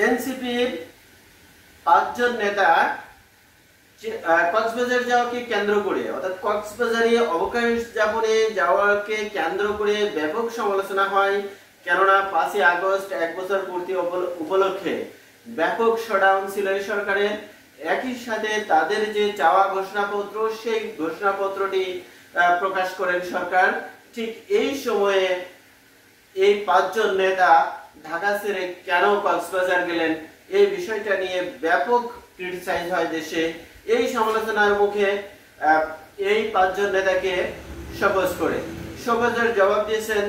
এনসিপির 5 জন নেতা কক্সবাজার যাওয়াকে কেন্দ্র করে অর্থাৎ কক্সবাজারে অবকাশ যাপনে যাওয়াকে কেন্দ্র করে ব্যাপক সমালোচনা হয়। কেননা 5 আগস্ট 1 বছর পূর্তি উপলক্ষে ব্যাপক শটডাউন ছিল এই সরকারের। একই সাথে তাদের যে চাওয়া ঘোষণাপত্র, সেই ঘোষণাপত্রটি প্রকাশ করেন সরকার। ঠিক এই সময়ে এই 5 জন নেতা ঢাকা ছেড়ে কেন কক্সবাজার গেলেন, এই বিষয়টা নিয়ে ব্যাপক ক্রিটিসাইজ হয় দেশে। এই সমালোচনার মুখে এই 5 জন নেতাকে শোকজ করে শোকজের জবাব দিয়েছেন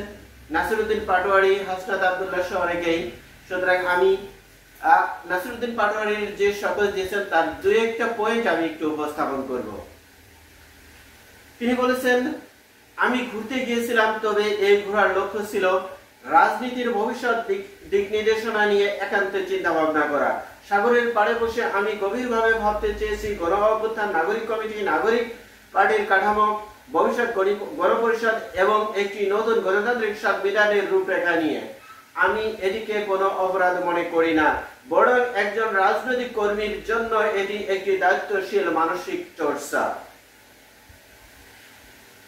নাসিরউদ্দিন পাটোয়ারি, হাসনাত আব্দুল্লাহ সহ অনেকেই। সুতরাং আমি নাসিরউদ্দিন পাটোয়ারির যে শোকজ দিয়েছেন তার 2-1টা পয়েন্ট আমি একটু উপস্থাপন করব। তিনি বলেছেন, আমি ঘুরতে গিয়েছিলাম, তবে এই ঘোরার লক্ষ্য ছিল রাজনীতির ভবিষ্যৎ দিক নির্দেশনা নিয়ে একান্ত চিন্তা ভাবনা করা। সাগরের পাড়ে বসে আমি গভীরভাবে ভাবতে চেয়েছি গণ অভ্যুত্থান, নাগরিক কমিটি, নাগরিক পার্টির কাঠামো, ভবিষ্যৎ গণপরিষদ এবং একটি নতুন গণতান্ত্রিক সংবিধানের রূপরেখা নিয়ে। আমি এটিকে কোনো অপরাধ মনে করি না, বরং একজন রাজনৈতিক কর্মীর জন্য এটি একটি দায়িত্বশীল মানসিক চর্চা।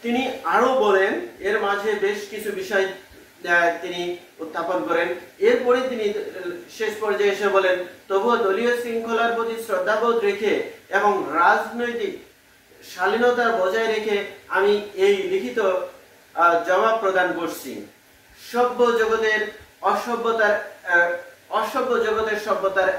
তিনি আরো বলেন, এর মাঝে বেশ কিছু বিষয় তিনি উত্থাপন করেন। এরপরে তিনি শেষ পর্যায়ে এসে বলেন, তবুও দলীয় শৃঙ্খলার প্রতি শ্রদ্ধাবোধ রেখে এবং রাজনৈতিক শালীনতা বজায় রেখে আমি এই লিখিত জবাব প্রদান করছি। সভ্য জগতের সভ্যতার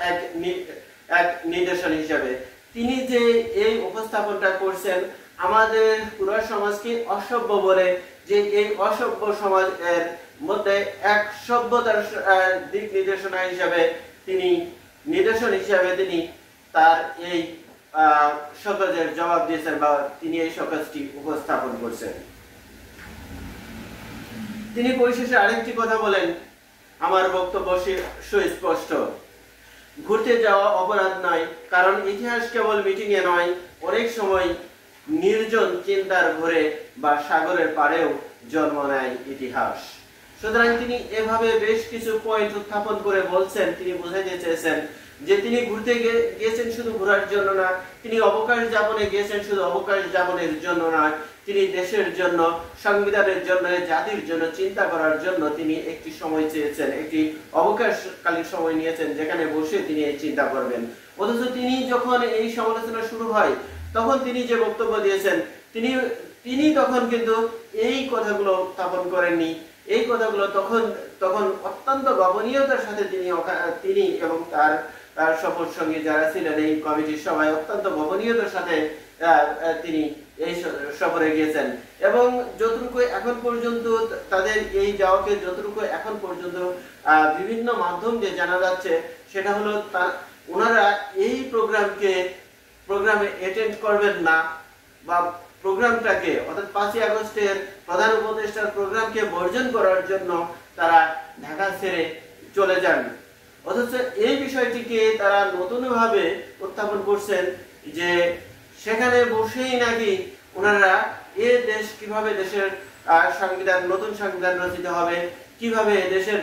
এক নিদর্শন হিসাবে তিনি যে এই উপস্থাপনটা করছেন, আমাদের পুরো সমাজকে অসভ্য বলে, যে এই অসভ্য সমাজের মধ্যে এক সভ্যতার দিক নির্দেশনা হিসাবে তিনি তার এই শোকজের জবাব দিয়েছেন বা তিনি এই শোকজটি উপস্থাপন করছেন। তিনি পরিশেষে আরেকটি কথা বলেন, আমার বক্তব্য সুস্পষ্ট, ঘুরতে যাওয়া অপরাধ নয়, কারণ ইতিহাস কেবল মিটিং এ নয়, অনেক সময় নির্জন চিন্তার ঘরে বা সাগরের পাড়েও জন্ম নেয় ইতিহাস। সুতরাং তিনি এভাবে বেশ কিছু পয়েন্ট উত্থাপন করে বলছেন, তিনি বোঝাতে চেয়েছেন যে তিনি ঘুরতে গিয়েছেন শুধু ঘোরার জন্য না, তিনি অবকাশ যাপনে গিয়েছেন শুধু অবকাশ যাপনের জন্য না, তিনি দেশের জন্য, সংবিধানের জন্য, জাতির জন্য চিন্তা করার জন্য তিনি একটি সময় চেয়েছেন, একটি অবকাশকালীন সময় নিয়েছেন যেখানে বসে তিনি এই চিন্তা করবেন। অথচ তিনি যখন এই সমালোচনা শুরু হয় তখন তিনি যে বক্তব্য দিয়েছেন, তিনি তখন কিন্তু এই কথাগুলো উত্থাপন করেননি। এই কথাগুলো তখন অত্যন্ত গোপনীয়তার সাথে তিনি এবং তার শপথ সঙ্গী যারা ছিলেন এই কমিটির সবাই অত্যন্ত গোপনীয়তার সাথে তিনি এই সফরে গিয়েছেন। এবং যতটুকু এখন পর্যন্ত তাদের এই যাওয়াকে যতটুকু এখন পর্যন্ত বিভিন্ন মাধ্যম দিয়ে জানা যাচ্ছে, সেটা হলো ওনারা এই প্রোগ্রামে অ্যাটেন্ড করবেন না, বা প্রোগ্রামটাকে অর্থাৎ 5 আগস্টের প্রধান উপদেষ্টার প্রোগ্রামকে বর্জন করার জন্য তারা ঢাকা ছেড়ে চলে যান। অথচ এই বিষয়টিকে তারা নতুনভাবে উত্থাপন করছেন যে সেখানে বসেই নাকি ওনারা দেশ কিভাবে দেশের নতুন সংবিধান রচিত হবে, কিভাবে দেশের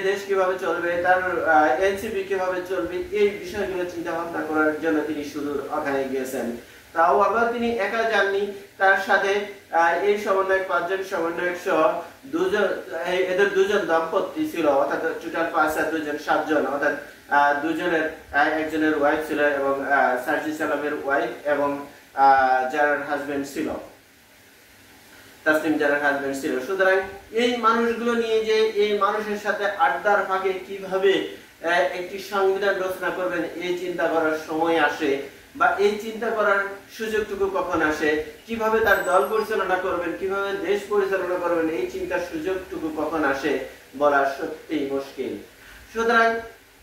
দেশ কিভাবে চলবে, তার এনসিপি কিভাবে চলবে, এই বিষয়গুলো চিন্তা ভাবনা করার জন্য তিনি সুদূর ওখানে গিয়েছেন। তাও আবার তিনি একা যাননি, তার সাথে এই সমন্বয়ক 5 জন সমন্বয়ক সহ এদের 2 জন দম্পতি ছিল, অর্থাৎ টোটাল 5 আর 2 জন 7 জন, অর্থাৎ একজনের ওয়াইফ ছিল এবং সার্জি সালামের ওয়াইফ এবং যার হাজবেন্ড ছিল, তাসলিম যার হাজবেন্ড ছিল। সুতরাং এই মানুষগুলো নিয়ে যে এই মানুষের সাথে আড্ডার ফাঁকে কিভাবে একটি সংবিধান রচনা করবেন এই চিন্তা করার সময় আসে, বা এই চিন্তা করার সুযোগটুকু কখন আসে, কিভাবে তার দল পরিচালনা করবেন, কিভাবে দেশ পরিচালনা করবেন, এই চিন্তার সুযোগটুকু কখন আসে বলা সত্যিই মুশকিল। সুতরাং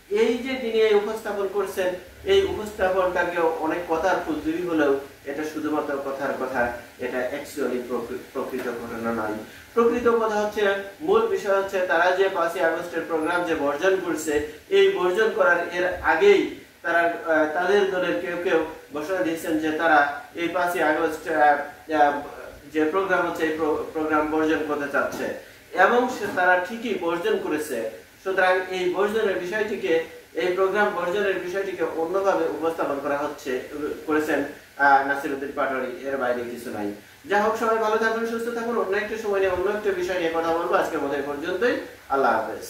এই যে তিনি এই উপস্থাপন করছেন, এই উপস্থাপনটাকে অনেক কথার ফুলজুরি হলেও এটা শুধুমাত্র কথার কথা, এটা অ্যাকচুয়ালি প্রকৃত ঘটনা নয়। প্রকৃত কথা হচ্ছে, মূল বিষয় হচ্ছে তারা যে 5 আগস্টের প্রোগ্রাম যে বর্জন করছে, এই বর্জন করার এর আগেই তারা তাদের দলের কেউ ঘোষণা দিয়েছেন যে তারা এই 5 আগস্ট যে প্রোগ্রাম হচ্ছে এই প্রোগ্রাম বর্জন করতে চাচ্ছে, এবং তারা ঠিকই বর্জন করেছে। সুতরাং এই বর্জনের বিষয়টিকে, এই প্রোগ্রাম বর্জনের বিষয়টিকে অন্যভাবে উপস্থাপন করেছেন নাসিরউদ্দিন পাটোয়ারি, এর বাইরে কিছু নাই। যা হোক, সবাই ভালো থাকুন, সুস্থ থাকুন। অন্য একটা সময় নিয়ে অন্য একটা বিষয় নিয়ে কথা বলবো। আজকের মতো এই পর্যন্তই। আল্লাহ হাফেজ।